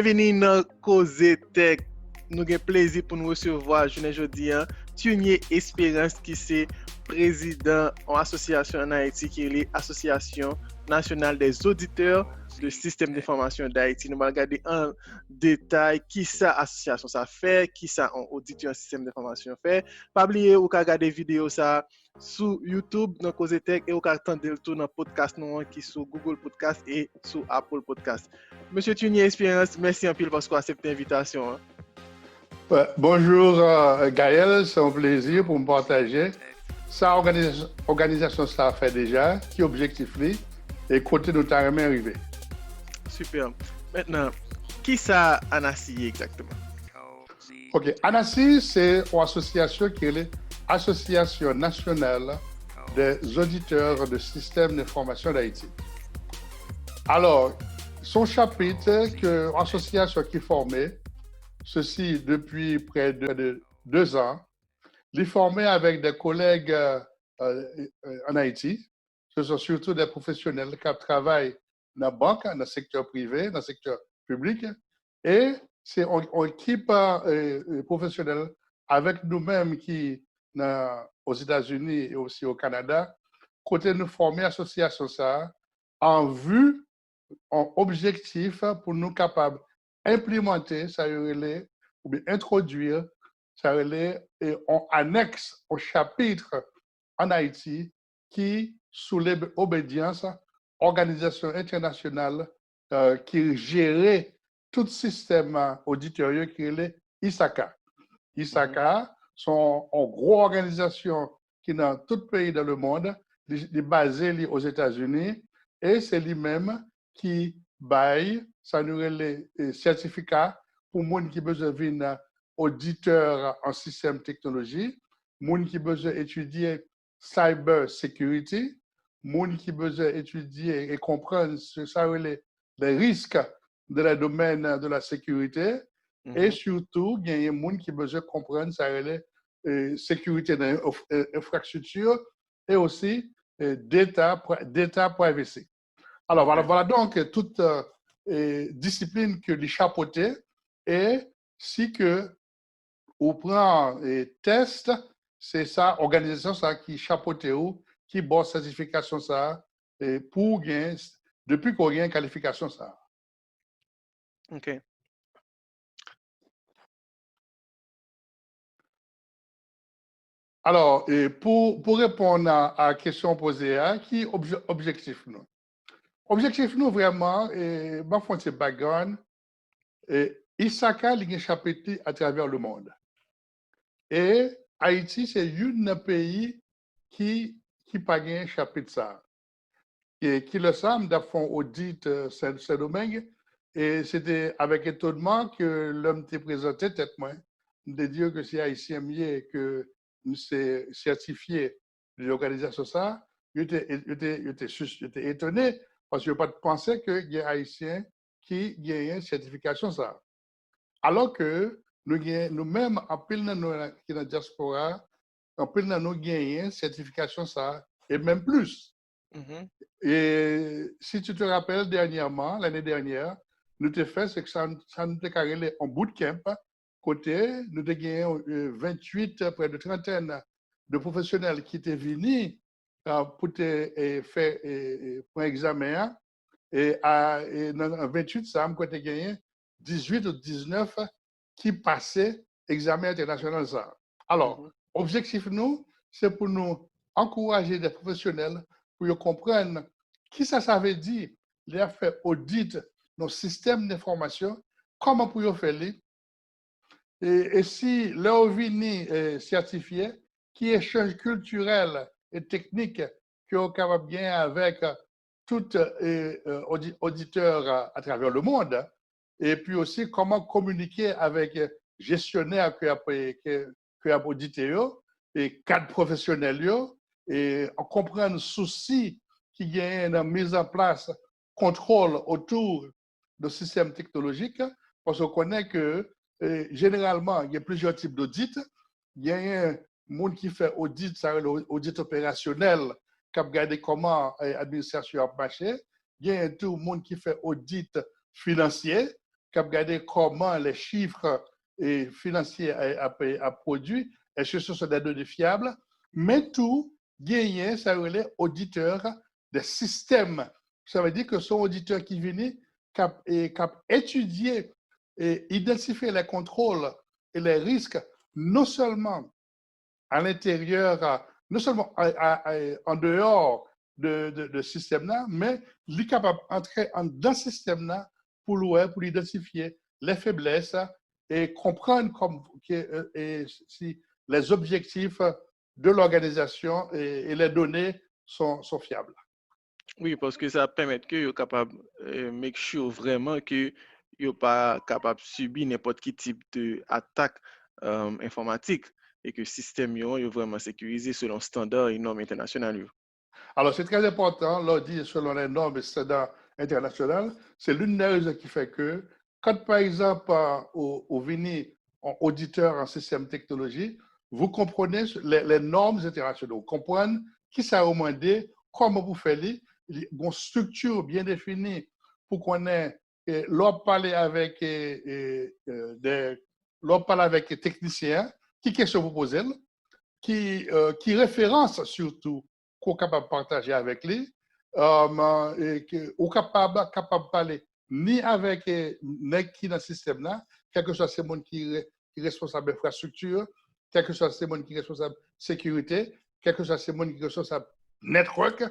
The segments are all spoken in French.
Bienvenue dans Cause Tech. Nous avons plaisir pour nous recevoir aujourd'hui Tunier Espérance qui est président en association en Haïti qui est l'Association nationale des auditeurs de système d'information d'Haïti. Nous allons regarder en détail qui ça association ça fait, qui ça en auditeur système d'information fait. Pas oublier ou regarder vidéo ça sur YouTube dans Cause Tech et ou attendre le tour dans podcast nous qui sur Google Podcast et sur Apple Podcast. Monsieur Tunier Espérance, merci un peu parce qu'on accepte l'invitation. Bonjour Gaël, c'est un plaisir pour me partager. Ça, organisation, ça fait déjà, qui objectif li, et côté de ta remè arrivé. Super. Maintenant, qui ça Anassi exactement? Ok, Anassi, c'est une association qui est l'Association nationale des auditeurs de système d'information d'Haïti. Alors, son chapitre, que l'association qui est formée, ceci depuis près de 2 ans, il est formé avec des collègues en Haïti. Ce sont surtout des professionnels qui travaillent dans la banque, dans le secteur privé, dans le secteur public. Et c'est une équipe professionnelle avec nous-mêmes qui, aux États-Unis et aussi au Canada, côté nous former l'association ça, en vue, en objectif pour nous capables implémenter, ça relève, ou bien introduire, ça relève, en annexe au chapitre en Haïti qui soulève obédience, organisation internationale qui gère tout système auditorial qui est ISACA. ISACA sont en gros organisation qui dans tout pays dans le monde, basée aux États-Unis, et c'est lui-même qui baille, ça nous les certificats pour les gens qui ont besoin d'un auditeur en système technologie, les gens qui ont besoin d'étudier cyber security, les gens qui ont besoin d'étudier et comprendre les risques de la domaine de la sécurité, et surtout, il y a des gens qui ont besoin de comprendre la sécurité de l'infrastructure et aussi data privacy. Alors, voilà donc toute discipline que les chapeautés et si que on prend test, c'est ça, organisation ça qui chapeauté ou qui bosse certification ça et pour gagner depuis qu'on gagne qualification ça. OK. Alors, pour répondre à la question posée, qui objectif nous? Objectif nous vraiment, ma fonte background, ISACA est chapeauté à travers le monde. Et Haïti, c'est un pays qui pas un chapitre ça. Et qui le savent, d'avoir audit ce domaine. Et c'était avec étonnement que l'homme t'est présenté, tête moi, de dire que c'est haïtien mieux que nous c'est certifié de l'organisation ça. J'étais étonné parce que je n'ai pas pensé qu'il y a haïtien qui a une certification ça. Alors que nous-mêmes, en pile dans la diaspora, en pile dans nous gagnons certification ça, et même plus. Et si tu te rappelles, l'année dernière, nous avons fait ce que ça nous a carré en bootcamp. Côté, nous avons gagné 28, près de trentaine de professionnels qui étaient venus pour faire un examen. Et dans 28, ça nous a gagné 18 ou 19 qui passaient l'examen international. Ça. Alors, objectif nous, c'est pour nous encourager des professionnels pour comprendre qui ça veut dire, les faire audit nos systèmes d'information, comment pour faire et si leur vini certifié, qui échange culturel et technique qui est capable bien avec tout auditeur à travers le monde, et puis aussi comment communiquer avec gestionnaires qui a audité et cadres professionnels et comprendre le souci qui y a une mise en place contrôle autour du système technologique parce qu'on connaît que généralement il y a plusieurs types d'audits. Il y a un monde qui fait audit, ça l'audit opérationnel qui regarde comment l'administration a marché. Il y a tout le monde qui fait audit financier cap regarder comment les chiffres financiers a produit, est-ce que ce sont des données fiables, mais tout gagner, ça relève auditeur des systèmes. Ça veut dire que son auditeur qui vient cap étudier et identifier les contrôles et les risques, non seulement à l'intérieur, non seulement en dehors de système-là, mais il est capable d'entrer dans le système-là pour identifier les faiblesses et comprendre si les objectifs de l'organisation et les données sont fiables. Oui, parce que ça permet que vous capable de make sure vraiment que vous pas capable de subir n'importe quel type d'attaque informatique et que le système est vraiment sécurisé selon standards et normes internationales. Alors, c'est très important, là, dit selon les normes et standards internationaux, c'est l'une des raisons qui fait que, quand par exemple, au venez en auditeur en système technologie, vous comprenez les normes internationales, vous comprenez qui ça a demandé, comment vous faites, il y a une structure bien définie pour qu'on ait, l'on parle avec des techniciens, qui question vous posez, qui référence surtout qu'on est capable de partager avec lui, ou capable de parler ni avec qui dans le système là, quel que soit ces monde qui est responsable de l'infrastructure, quel que soit ces monde qui est responsable de sécurité, quel que soit ces monde qui est responsable de network,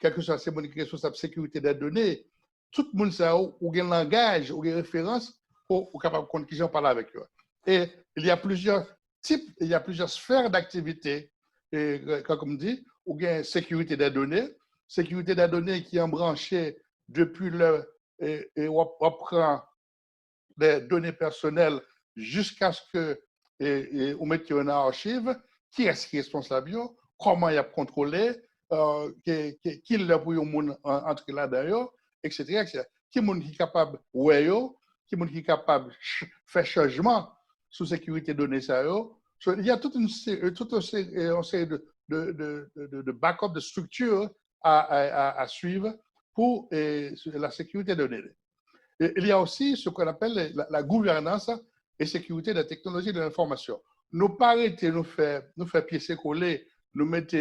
quel que soit ces monde qui est responsable de sécurité des données, tout le monde ça ou un langage ou une référence pour capable de comprendre qui j'en parle avec eux. Et il y a plusieurs types, il y a plusieurs sphères d'activité, comme on dit, ou bien sécurité des données qui est branchée depuis on prend des données personnelles jusqu'à ce que on mette en archive, qui est-ce qui est responsable, comment il a contrôlé, qui l'a pour entrer là-dedans, etc. Qui est capable qui est capable de faire changement sous sécurité données ça. Il y a toute une série de backup, de structures à suivre pour la sécurité des données. Et il y a aussi ce qu'on appelle la gouvernance et sécurité de la technologie de l'information. Nous pas arrêter nous faire piécer coller, nous mettre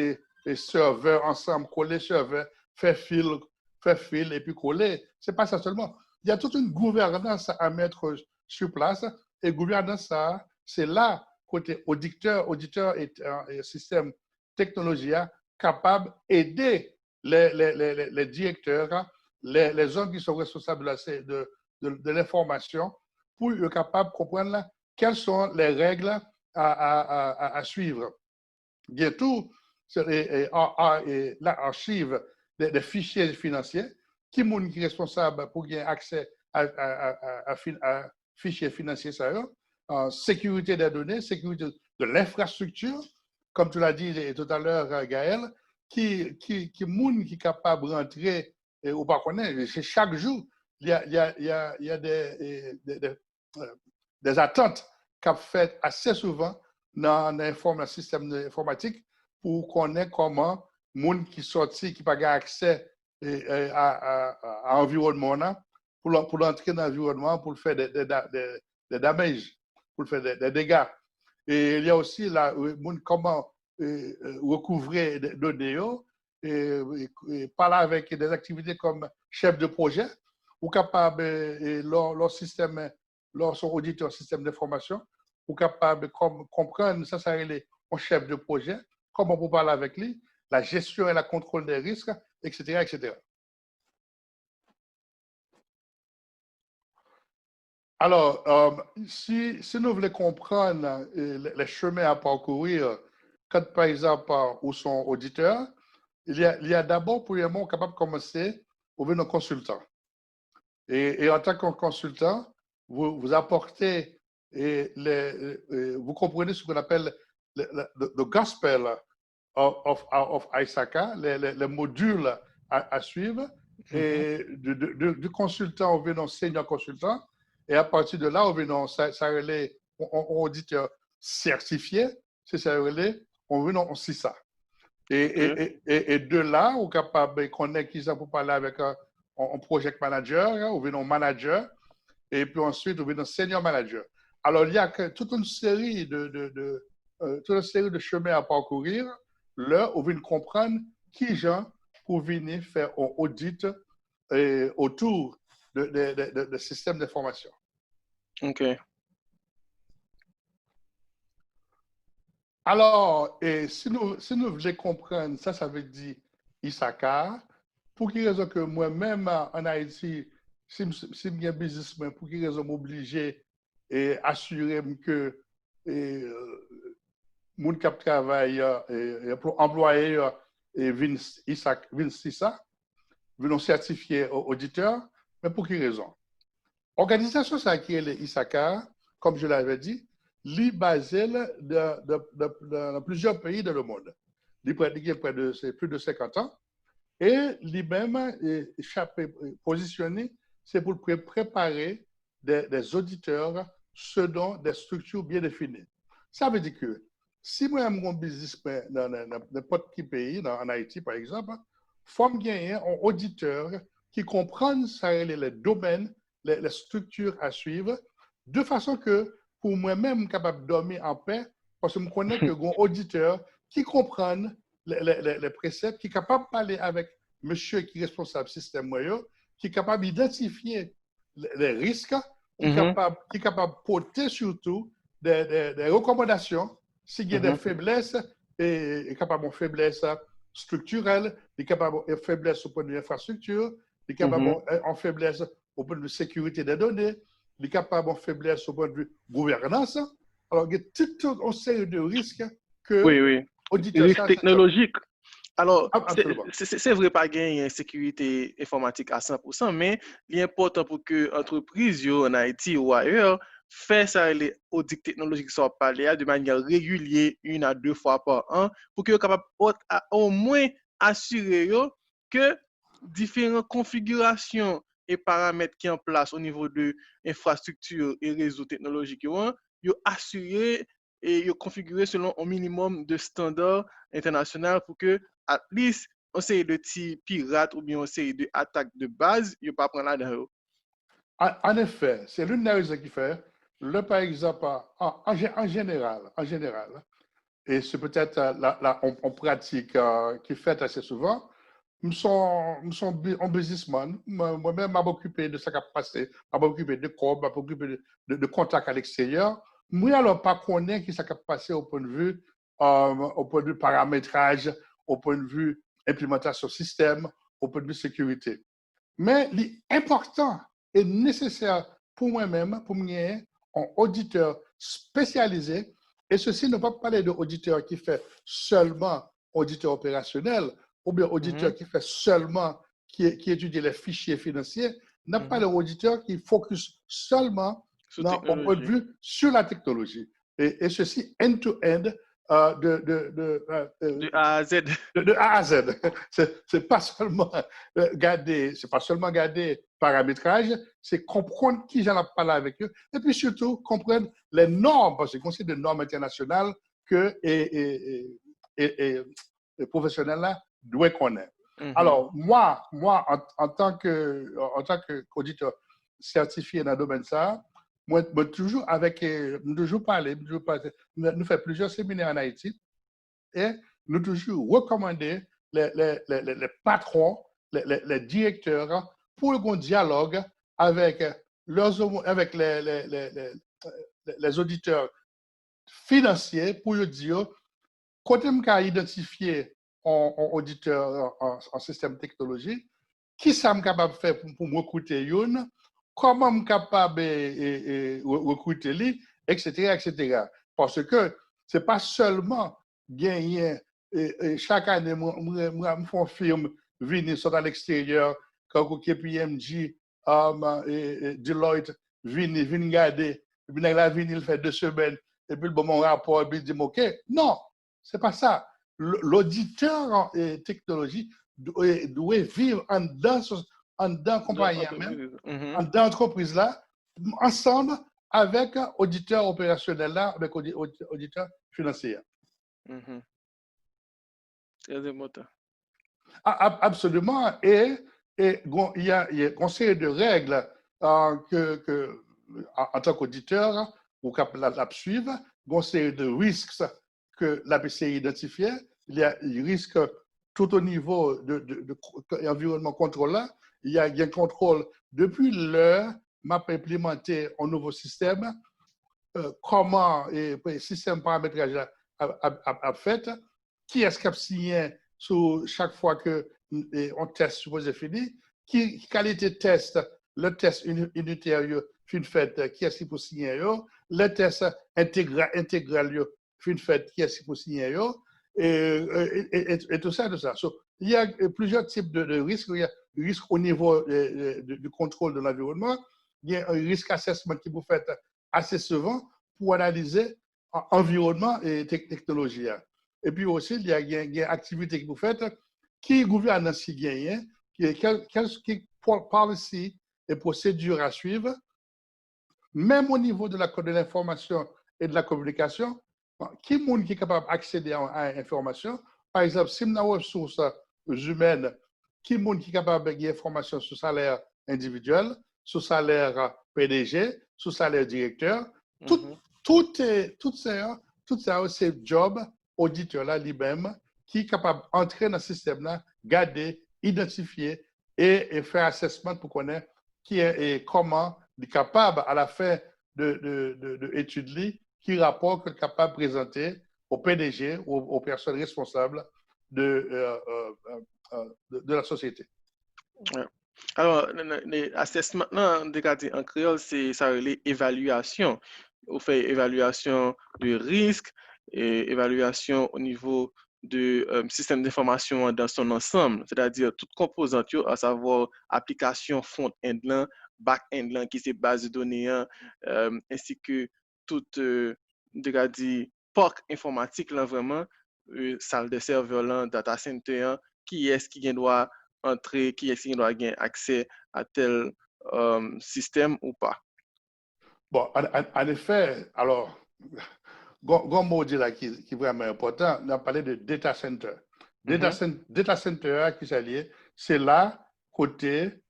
les serveurs ensemble, coller serveurs, faire fil et puis coller. C'est pas ça seulement. Il y a toute une gouvernance à mettre sur place et gouvernance ça, c'est là côté auditeur et système technologie capable d'aider les directeurs, les hommes qui sont responsables de l'information pour être capables de comprendre quelles sont les règles à suivre. Bientôt, l'archive des fichiers financiers, qui est responsable pour avoir accès à fichiers financiers, sécurité des données, sécurité de l'infrastructure, comme tu l'as dit tout à l'heure, Gaël, qui est capable de rentrer, ou pas connaître, chaque jour, il y a des attentes qu'on fait assez souvent dans le système informatique pour connaître comment les gens qui sont sortis, qui n'ont pas accès à l'environnement, pour entrer dans l'environnement, pour faire des dommages, pour faire des dégâts. Et il y a aussi comment recouvrer des données et parler avec des activités comme chef de projet ou capable leur système, leur son auditeur système d'information ou capable de comprendre ça c'est un chef de projet, comment on parler avec lui, la gestion et la contrôle des risques, etc., etc. Alors, si nous voulons comprendre les chemins à parcourir, quand par exemple, où sont auditeurs, il y a d'abord, premièrement, capable de commencer au nos consultants. Et en tant que consultant, vous apportez, vous comprenez ce qu'on appelle le gospel of ISACA, les modules à suivre. Et du consultant, on vient en senior consultant. Et à partir de là, on vient un auditeur certifié, c'est ça, on vient en CISA. Et de là, on est capable de connaître qui ça pour parler avec un project manager, on vient en manager. et puis ensuite, on va dans senior manager. Alors, il y a toute une série toute une série de chemins à parcourir. Là, on vient comprendre qui gens pour venir faire un audit autour de système d'information. OK. Alors, si nous voulons comprendre, ça veut dire Issachar. Pour quelle raison que moi-même en Haïti, si je suis un businessman, pour quelle raison m'obliger et assurer que mon cap travail et employé et Issa, venons certifier auditeur, mais pour quelle raison? Organisation ça qui est l'Issachar, comme je l'avais dit, li basé dans plusieurs pays dans le monde. Il pratiqué c'est plus de 50 ans. Et lui-même, positionné, c'est pour préparer des auditeurs selon des structures bien définies. Ça veut dire que si moi, j'ai un business dans n'importe quel pays, en Haïti par exemple, il faut gagner un auditeur qui comprenne les domaines, les structures à suivre, de façon que pour moi-même, capable de dormir en paix, parce que je connais que un auditeur qui comprenne les préceptes, qui est capable de parler avec monsieur qui est responsable du système moyen, qui est capable d'identifier les risques, qui est capable de porter surtout des recommandations s'il y a des faiblesses, et capable de faiblesse structurelle, il est capable de faiblesse au point de vue infrastructure, il est capable de faiblesse au point de vue sécurité des données, il est capable de faiblesse au point de vue gouvernance. Alors, il y a toute une série de risques que oui. Risque technologique. Alors, c'est vrai pas gagner une sécurité informatique à 100%, mais il est important pour que l'entreprise en Haïti ou ailleurs fait ça les audits technologiques qui sont parlés de manière régulière, 1 à 2 fois par an, pour que soient capable au moins assurer que différentes configurations et paramètres qui sont en place au niveau de l'infrastructure et réseau technologique, ils assurés et ils configurés selon un minimum de standards internationaux pour que, at least, on série de petits pirates ou bien on série d'attaques de base, ils ne pas prendre là-dedans. En effet, c'est l'une des raisons qui fait, par exemple, en général, et c'est peut-être en pratique qui est faite assez souvent, nous sommes un businessman. Moi-même, je m'occupe de ce qui a passé, je m'occupe de corps, je m'occupe de contacts à l'extérieur. Moi, alors, pas connaître qui s'est passé au point de vue paramétrage, au point de vue implémentation système, au point de vue sécurité. Mais l'important et nécessaire pour moi-même, pour moi, un auditeur spécialisé, et ceci ne va pas parler d'auditeur qui fait seulement auditeur opérationnel, ou bien auditeur qui fait seulement, qui étudie les fichiers financiers, n'a pas l'auditeur qui focus seulement au point de vue sur la technologie. Et ceci end-to-end, de A à Z. De A à Z. C'est pas seulement garder paramétrage, c'est comprendre qui j'en ai parlé avec eux, et puis surtout comprendre les normes, parce que c'est des normes internationales que les professionnels là doivent connaître. Alors, moi en tant qu'auditeur certifié dans le domaine ça, moi toujours parler, nous faisons plusieurs séminaires en Haïti, et nous toujours recommander les patrons, les directeurs pour un dialogue avec les auditeurs financiers pour leur dire quand on a identifié un auditeur en système technologique, qui ça capable de faire pour me recruter une, comment je suis capable de recruter lui, etc., etc. Parce que ce n'est pas seulement gagner, chaque année, je fais une firme venir sur l'extérieur, quand KPMG, Deloitte, viennent garder, et puis là, il fait 2 semaines, et puis mon rapport, il dit, OK. Non, ce n'est pas ça. L'auditeur en technologie doit vivre en dedans compagnie même, en dedans entreprise là, ensemble avec auditeur opérationnel là, avec auditeur financier. Très important. Absolument. Et il y a un conseil de règles que en tant qu'auditeur, ou capable la suivre, il y a une série de risques que l'APCI identifiait. Il y a des risques tout au niveau de l'environnement contrôlé. Il y a un contrôle depuis l'heure, m'a implémenté un nouveau système, comment le système paramétrage a fait, qui est-ce qui a signé sur chaque fois que on test supposé fini, qui qualité de test, le test unitaire fin fait, qui est-ce qui peut signer, le test intégral fin fait, qui est-ce qui peut signer, et tout ça, tout ça. So, il y a plusieurs types de risques. Il y a le risque au niveau du contrôle de l'environnement. Il y a un risque assessment qui vous fait assez souvent pour analyser environnement et technologie. Et puis aussi, il y a une activité que vous faites qui gouvernance qui gagne, qui policy et procédures à suivre, même au niveau de l'information et de la communication, qui est capable d'accéder à l'information. Par exemple, si nous avons ressources humaines, qui est capable d'avoir information sur salaire individuel, sur salaire PDG, sur salaire directeur, tout ça, c'est le job auditeur là lui-même qui est capable d'entrer dans le système là, garder, identifier et faire assessment pour connaître qui est et comment il est capable à la fin de l'étude qui rapport qu'il est capable de présenter au PDG, aux personnes responsables de la société. Ouais. Alors, l'assessment en créole, c'est ça l'évaluation. On fait évaluation de risque et évaluation au niveau du système d'information dans son ensemble, c'est-à-dire toute composante, à savoir application front-end, back-end, qui c'est base de données, ainsi que toute parc informatique, là, vraiment, salle de serveur, data center, qui est-ce qui doit entrer, qui est-ce qui doit avoir accès à tel système ou pas. Bon, en effet, alors, un mot là qui est vraiment important, on a parlé de data center. Data center qui s'allie, c'est là côté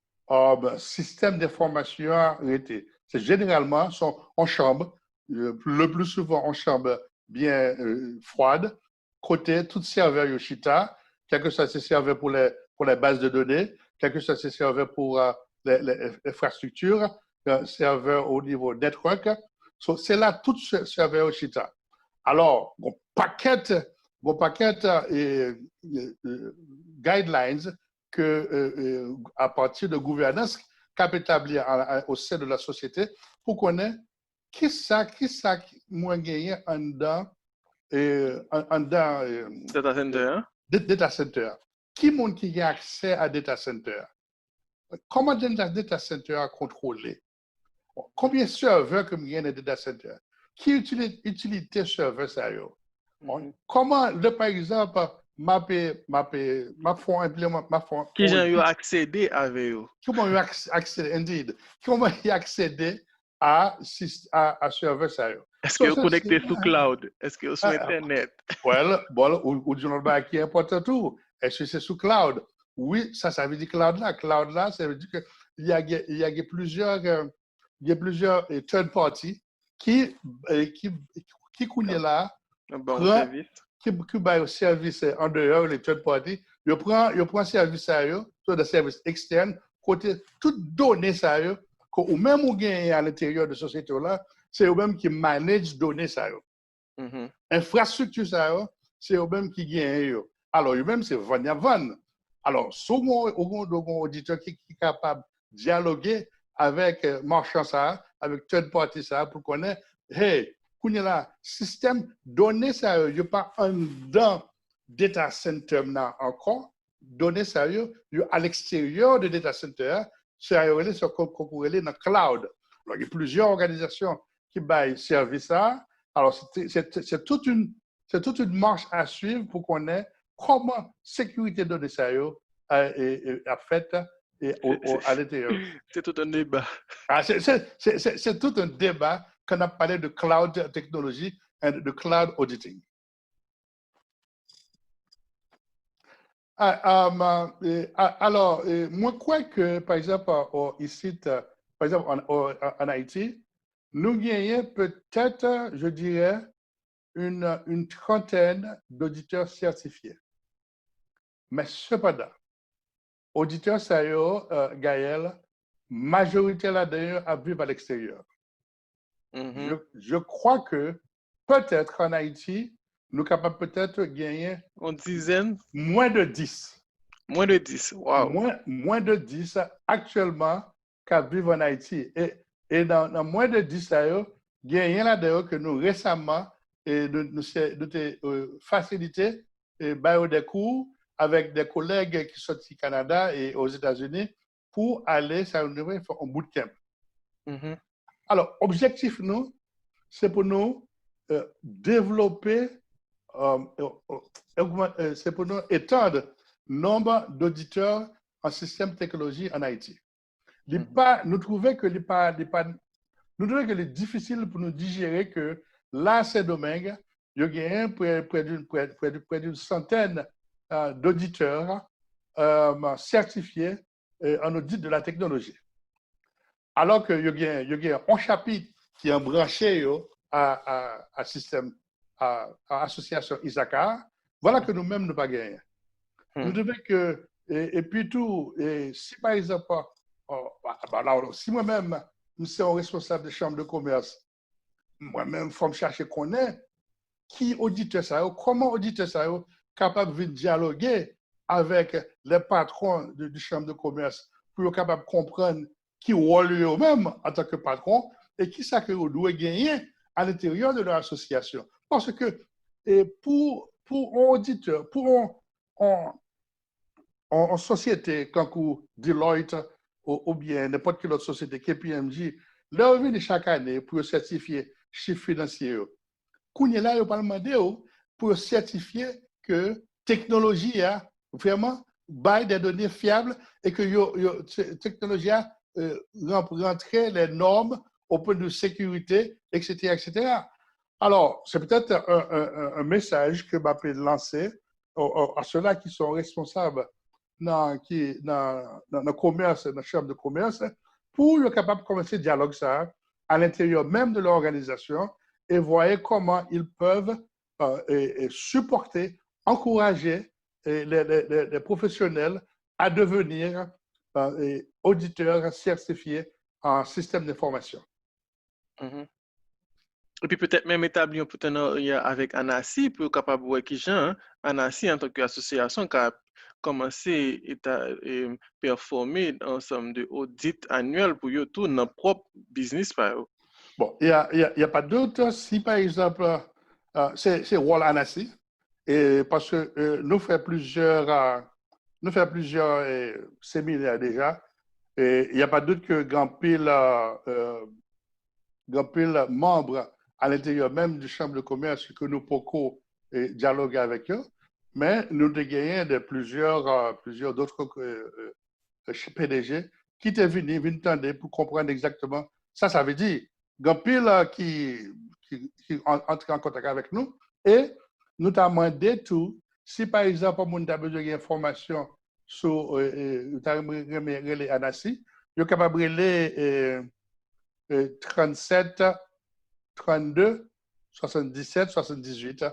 système d'information arrêté. C'est généralement en chambre, le plus souvent en chambre bien froide, côté tout serveur Yoshita, quelque chose c'est serveur pour les bases de données, quelque chose c'est serveur pour les infrastructures, serveur au niveau network. So, c'est là tout serveur Yoshita. Alors, mon paquet guidelines que à partir de gouvernance qu'a établi au sein de la société pour connaître qui ça moins gagné en dedans data center. Data center. Qui monde qui a accès à data center? Comment data center a contrôlé? Combien de serveurs que il y a dans data center? Qui utilité serveur ça yo? Comment par exemple qui j'ai eu accédé avec eux? Comment il accéder indeed? Comment il accéder à serveur ça yo? Est-ce que vous connecté sur cloud? Est-ce que vous sur internet? Well, ou du nom qui est important tout. Est-ce que c'est sur cloud? Oui, ça veut dire cloud là. Cloud là, ça veut dire que il y a plusieurs third party qui connaît là, qui bail au service en dehors les third party, il prend service à eux, soit des services externes, côté toutes données ça eux, ou même ou gagne à l'intérieur de la société là, c'est eux-mêmes qui manage données ça eux. Infrastructure ça eux, c'est eux-mêmes qui gagne eux. Alors eux-mêmes c'est van. Alors souvent un auditeur qui est capable de dialoguer avec marchand ça, avec third party ça pour connaître, hey, là, système données ça il pas en dans data center là encore, données ça à l'extérieur de data center, ça sur concourir dans cloud. Alors il y a plusieurs organisations qui baillent service ça. Alors c'est toute une marche à suivre pour connaître comment sécurité de données ça a fait à l'intérieur. C'est tout un débat. C'est tout un débat quand on a parlé de cloud technology et de cloud auditing. Alors, moi, je crois que, par exemple, ici, par exemple, en Haïti, nous gagnons peut-être, je dirais, une trentaine d'auditeurs certifiés. Mais cependant, auditeurs sérieux, Gaël, majorité là-dedans à vivre à l'extérieur. Je crois que peut-être en Haïti, nous sommes capables peut-être de gagner une dizaine? Moins de 10. Moins de 10, wow. Moins de 10 actuellement qui vivent en Haïti. Et dans moins de 10, il y a rien là-dedans que nous récemment, nous facilité des cours avec des collègues qui sont au Canada et aux États-Unis pour aller faire un bootcamp. Alors, objectif, nous, c'est pour nous développer, c'est pour nous étendre le nombre d'auditeurs en système technologie en Haïti. Nous trouvons que c'est difficile pour nous digérer que là, ces domaines, il y a près d'une centaine d'auditeurs certifiés en audit de la technologie. Alors qu'il y a un chapitre qui est branché à système, à association Isakar, voilà que nous-mêmes nous pas gagné. Nous devons que, et puis tout, si par exemple, si moi-même, je suis un responsable de chambre de commerce, moi-même, il faut me chercher qu'on est, qui auditeur ça, comment auditeur ça, capable de dialoguer avec les patrons du chambre de commerce pour être capable de comprendre qui rôle eux-mêmes en tant que patron et qui ça que vous doit gagner à l'intérieur de leur association. Parce que pour un auditeur, pour en société, comme Deloitte ou bien n'importe quelle autre société, KPMG, leur revenu chaque année pour certifier chiffre financier. Kounya là, ils parlent demandé pour certifier que technologie a vraiment bail des données fiables et que la technologie a rentré les normes au point de sécurité, etc., etc. Alors, c'est peut-être un message que je peux lancer à ceux-là qui sont responsables dans le commerce, dans la chambre de commerce, pour être capable de commencer le dialogue ça à l'intérieur même de l'organisation et voir comment ils peuvent supporter, encourager les professionnels à devenir auditeurs certifiés en système d'information. Et puis peut-être même établir un partenariat avec ANACI pour être capable de voir qui Jean, ANACI en tant qu'association qui a commencé à performer un ensemble d'audits annuels pour eux tout dans leur propre business. Bon, il n'y a pas d'autre. Si par exemple, c'est rôle ANACI, et parce que nous faisons plusieurs séminaires déjà, et il n'y a pas doute que grand pile membres à l'intérieur même du chambre de commerce que nous pouvons dialoguer avec eux, mais nous avons gagné plusieurs d'autres PDG qui étaient venus tendre pour comprendre exactement ça veut dire grand pile qui entre en contact avec nous et nous avons demandé tout si par exemple on a besoin d'informations sur les ANACI, il est capable de les 37 32 77 78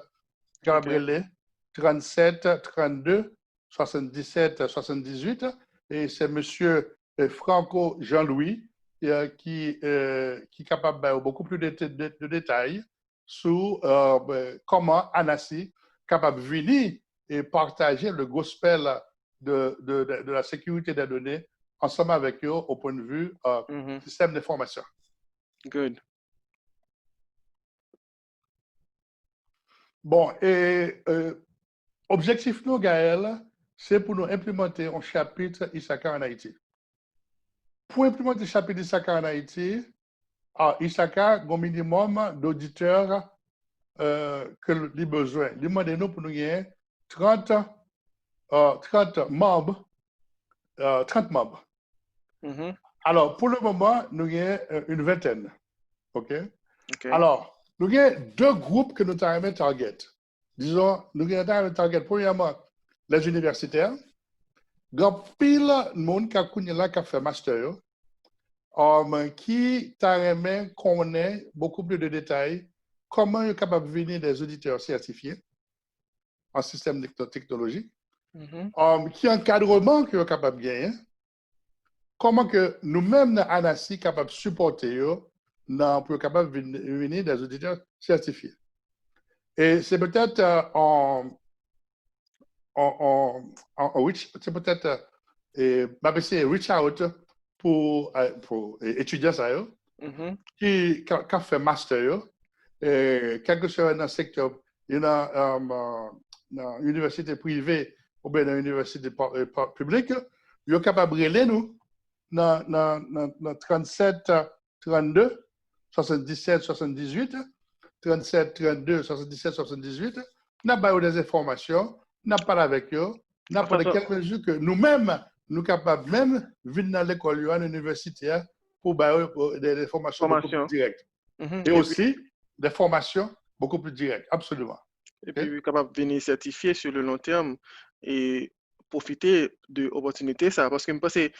Gabriel 37 32 77 78 et c'est monsieur Franco Jean-Louis qui est capable de beaucoup plus de détails sur comment ANACI est capable de venir et partager le gospel de la sécurité des données ensemble avec eux au point de vue système d'information. Good. Bon, et objectif nous, Gaël, c'est pour nous implémenter un chapitre Isaka en Haïti. Pour implémenter le chapitre Isaka en Haïti, Isaka a un minimum d'auditeurs que les besoins. Demandez-nous pour nous gagner 30 membres. 30 membres. Alors, pour le moment, nous avons une vingtaine. OK? Alors, nous avons deux groupes que nous avons target. Disons, nous avons target, premièrement, les universitaires. Il y a pile de monde qui a fait master. qui t'aimerait connaître beaucoup plus de détails comment est capable de venir des auditeurs certifiés en système technologique, qui encadrement que est capable de gagner, comment que nous-mêmes, dans ANACI, capable de supporter pour être capable de venir des auditeurs certifiés. Et c'est peut-être c'est peut-être reach out pour étudiants ça, qui a fait master, quel que soit dans le secteur, il y a dans l'université privée ou bien dans l'université publique, il est capable de relais nous dans 37, 32, 77, 78, 37, 32, 77, 78, nous avons des informations, nous avons parlé avec eux, nous avons parlé de quelques mesures que nous-mêmes, nous sommes capables même de venir dans l'école, à l'université, pour des formations beaucoup plus directes. Et aussi des formations beaucoup plus directes, absolument. Et puis, capable de venir certifier sur le long terme et profiter de l'opportunité, ça, parce que je pense que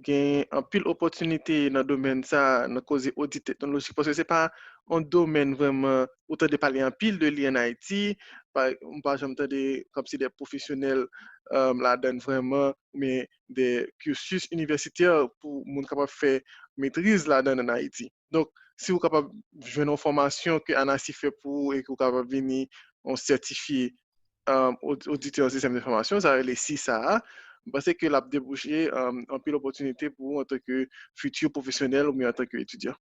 il y a un pile d'opportunités dans le domaine ça, dans cause audit technologique, parce que ce n'est pas un domaine vraiment, autant de parler en pile de l'IA en Haïti, par exemple, comme si des professionnels là-dedans vraiment, mais des cursus universitaires pour les capable de faire maîtrise là-dedans en Haïti. Donc, si vous êtes capable de jouer une formation que ANACI fait pour et que vous êtes capable de venir on certifie auditeur système d'information, ça les CISA, parce que l'a débouché un peu l'opportunité pour en tant que futur professionnel ou bien en tant qu'étudiant.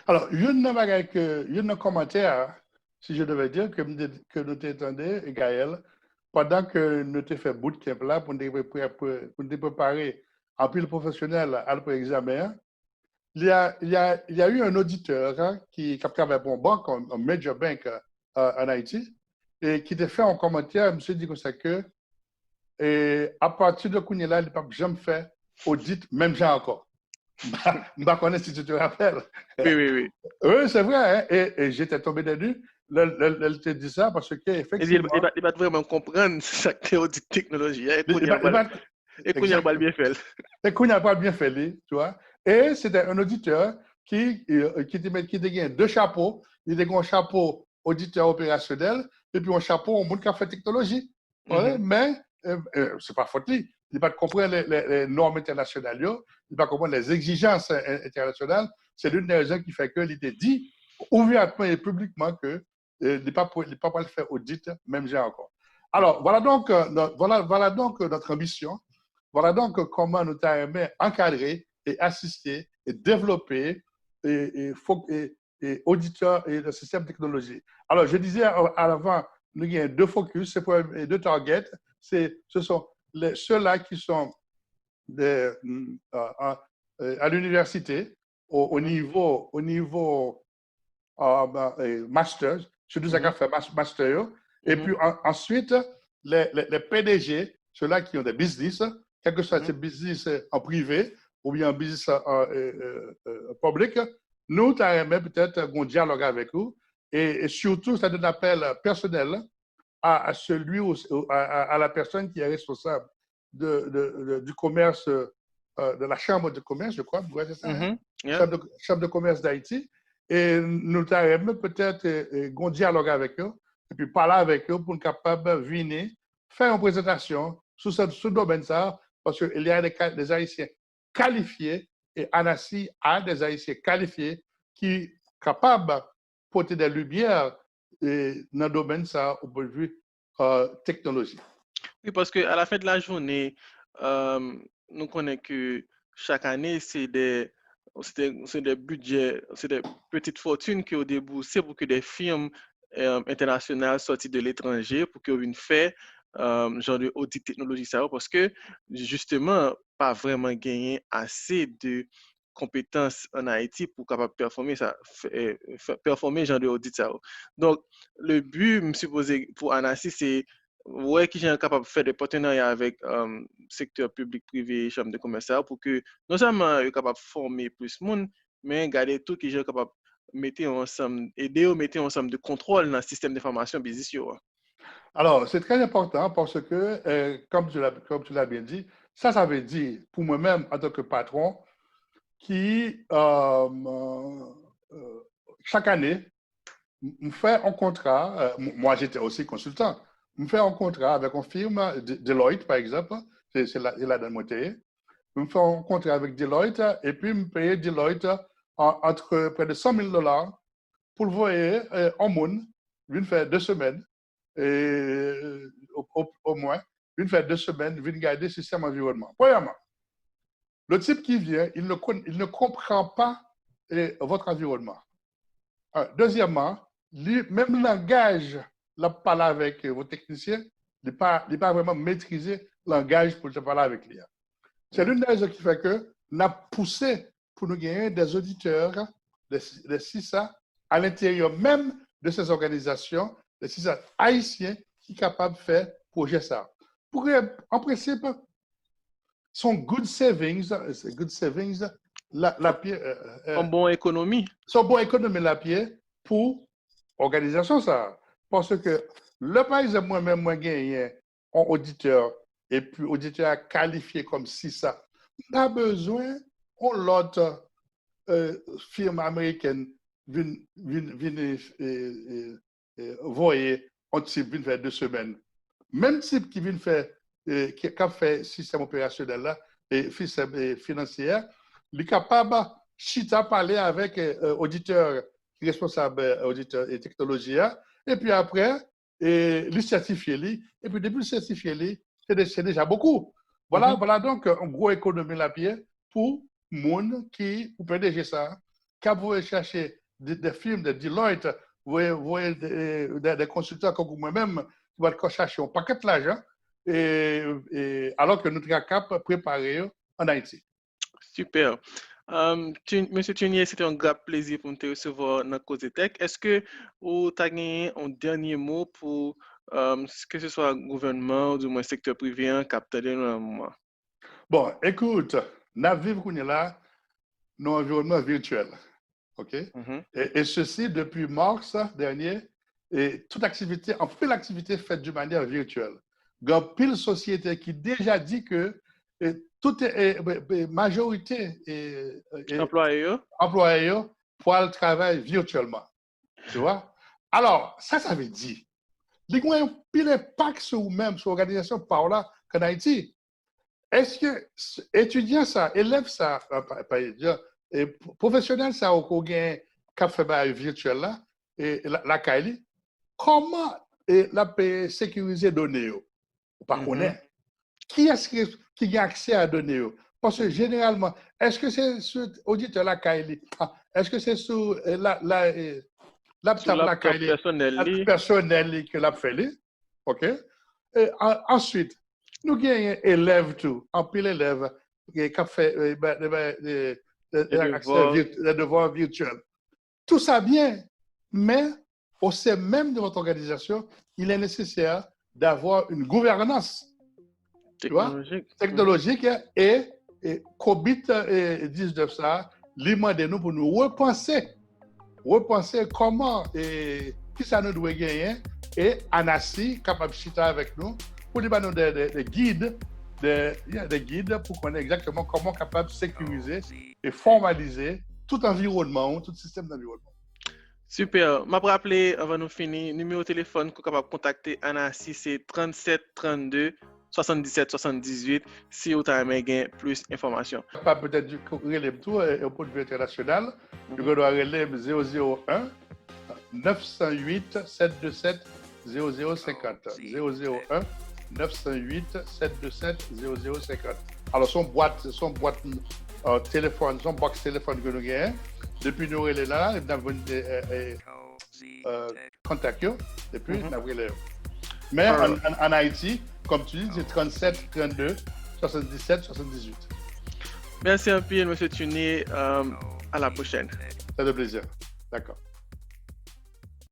Alors, il y a un commentaire, si je devais dire, que nous t'entendons, Gaël, pendant que nous t'ai fait bootcamp là pour nous préparer en pile professionnel à l'examen. Il y a eu un auditeur qui travaille pour une banque, un major bank en Haïti, et qui t'a fait un commentaire, je me suis dit que c'est que, et à partir de Kounia, il n'a pas jamais fait audit, même j'ai encore. Je ne connais pas si tu te rappelles. Oui. Oui, c'est vrai, hein? Et j'étais tombé dessus. Elle te dit ça parce qu'effectivement. Il va vraiment comprendre ce que audit technologie. Et Kounia va bien faire. Et Kounia va bien faire, tu vois. Et c'était un auditeur qui te deux chapeaux. Il a un chapeau auditeur opérationnel et puis un chapeau au monde qui a fait technologie. Mais c'est pas faute. Il ne pas comprendre les normes internationales, il ne pas comprendre les exigences internationales. C'est l'une des raisons qui fait qu'il était dit ouvertement et publiquement que il n'est pas le faire audit, même j'ai encore. Alors, voilà donc notre ambition. Voilà donc comment nous avons encadré et assisté et développé et auditeur et le système technologique. Alors, je disais à l'avant, nous avons deux focus, deux targets. Ce sont ceux-là qui sont à l'université au niveau master, surtout ça qui a fait master. Et puis ensuite, les PDG, ceux-là qui ont des business, quel que soit ces business en privé ou bien en business public, nous avons peut-être un dialogue avec eux et surtout, ça donne un appel personnel à la personne qui est responsable du commerce, de la chambre de commerce, je crois, ouais, c'est ça, chambre de commerce d'Haïti. Et nous avons peut-être un dialogue avec eux et puis parler avec eux pour être capable de venir faire une présentation sur ce domaine ça parce qu'il y a des Haïtiens qualifiés et ANACI a des Haïtiens qualifiés qui sont capables de porter des lumières dans le domaine ça au point de vue technologie. Oui, parce qu'à la fin de la journée, nous connaissons que chaque année, c'est des budgets, c'est des petites fortunes qui ont déboursé pour que des firmes internationales sorties de l'étranger pour qu'ils viennent faire genre de audit technologie ça parce que justement pas vraiment gagné assez de compétences en Haïti pour capable performer ça performer genre de audit ça. Donc le but me supposé pour ANACI c'est ouais qui sont capable de faire des partenariats avec secteur public privé chambre de commerce pour que non seulement ils capable de former plus de monde mais garder tout qui sont capable mettre ensemble aider à mettre ensemble de contrôle dans le système d'information business. Alors, c'est très important parce que, comme tu l'as bien dit, ça veut dire, pour moi-même, en tant que patron, qui, chaque année, me fait un contrat. Moi, j'étais aussi consultant. Me fait un contrat avec une firme, Deloitte, par exemple. C'est là dans mon pays. Me fait un contrat avec Deloitte et puis me payer Deloitte entre près de $100,000 pour le voyer en monde. Une faire 2 semaines. Au moins, une fois 2 semaines, vient garder le système environnement. Premièrement, le type qui vient, il ne comprend pas votre environnement. Deuxièmement, même le langage, là, parler avec vos techniciens, il n'est pas vraiment maîtrisé le langage pour te parler avec lui. C'est l'une des raisons qui fait que nous avons poussé pour nous gagner des auditeurs de CISA à l'intérieur même de ces organisations, de CISA haïtiens qui sont capables de faire projet ça. En principe, son good savings, la pied. En bonne économie. Son bon économie la pied pour l'organisation ça. Parce que le pays, moi-même, moi, gagné un auditeur et puis auditeur qualifié comme CISA. On a besoin de l'autre firme américaine venir voyer un type vient faire 2 semaines. Même type qui vient faire qui a fait système opérationnel là et système financier, il est capable de chita parler avec auditeur responsable auditeur et technologie et puis après le certifier et puis depuis le certifier c'est déjà beaucoup. Voilà donc un gros économie la pied pour monde qui ou PDG ça qui vous chercher des films de Deloitte, vous voyez des consultants comme moi-même qui vont chercher un paquet d'argent alors que nous sommes capables de préparer en Haïti. Super. Monsieur Tunier, c'était un grand plaisir pour nous recevoir dans Cause Tech. Est-ce que vous avez un dernier mot pour que ce soit le gouvernement ou du moins le secteur privé capté dans le moment? Bon, écoute, nous vivons là dans un environnement virtuel. OK? Et ceci depuis mars dernier, et toute activité, en fait l'activité faite d'une manière virtuelle. Il y a pile société qui déjà dit que toute majorité employés pour le travail virtuellement. Tu vois? Alors, ça veut dire, il y a un pile impact sur vous-même, sur l'organisation par là, qu'en Haïti. Est-ce que étudiant ça, élève ça, et professionnel ça au gain café virtuel là et la Kaili, comment la peut sécuriser données pas connaît qui est-ce qui a accès à données parce que généralement est-ce que c'est sur auditeur la Kaili est-ce que c'est sur la Kaili personnel que l'a fait OK et ensuite nous gagnons élèves tout en pile élèves qui a fait les devoirs virtuels. Tout ça bien, mais au sein même de votre organisation, il est nécessaire d'avoir une technologique et COVID-19 ça, de nous pour nous repenser comment et qui ça nous doit gagner et Anassi capable de chiter avec nous pour nous donner des guides. Des guides pour connaître exactement comment capable de sécuriser et formaliser tout environnement, tout système d'environnement. Super. Je vais rappeler avant de finir, numéro de téléphone qu'on est capable de contacter Anassi, c'est 37 32 77 78 si vous avez plus d'informations. Pas peut-être du relève tout au point de vue international. Vous doit relève 001 908 727 0050 001 908 727 0050. Alors son boîte téléphone, son box téléphone que nous gagnons. Depuis nous elle est là, nous avons contacté depuis nous avons mais en Haïti, comme tu dis, c'est 37 32 77 78. Merci un peu, monsieur Tunier. À la prochaine. C'est un plaisir. D'accord.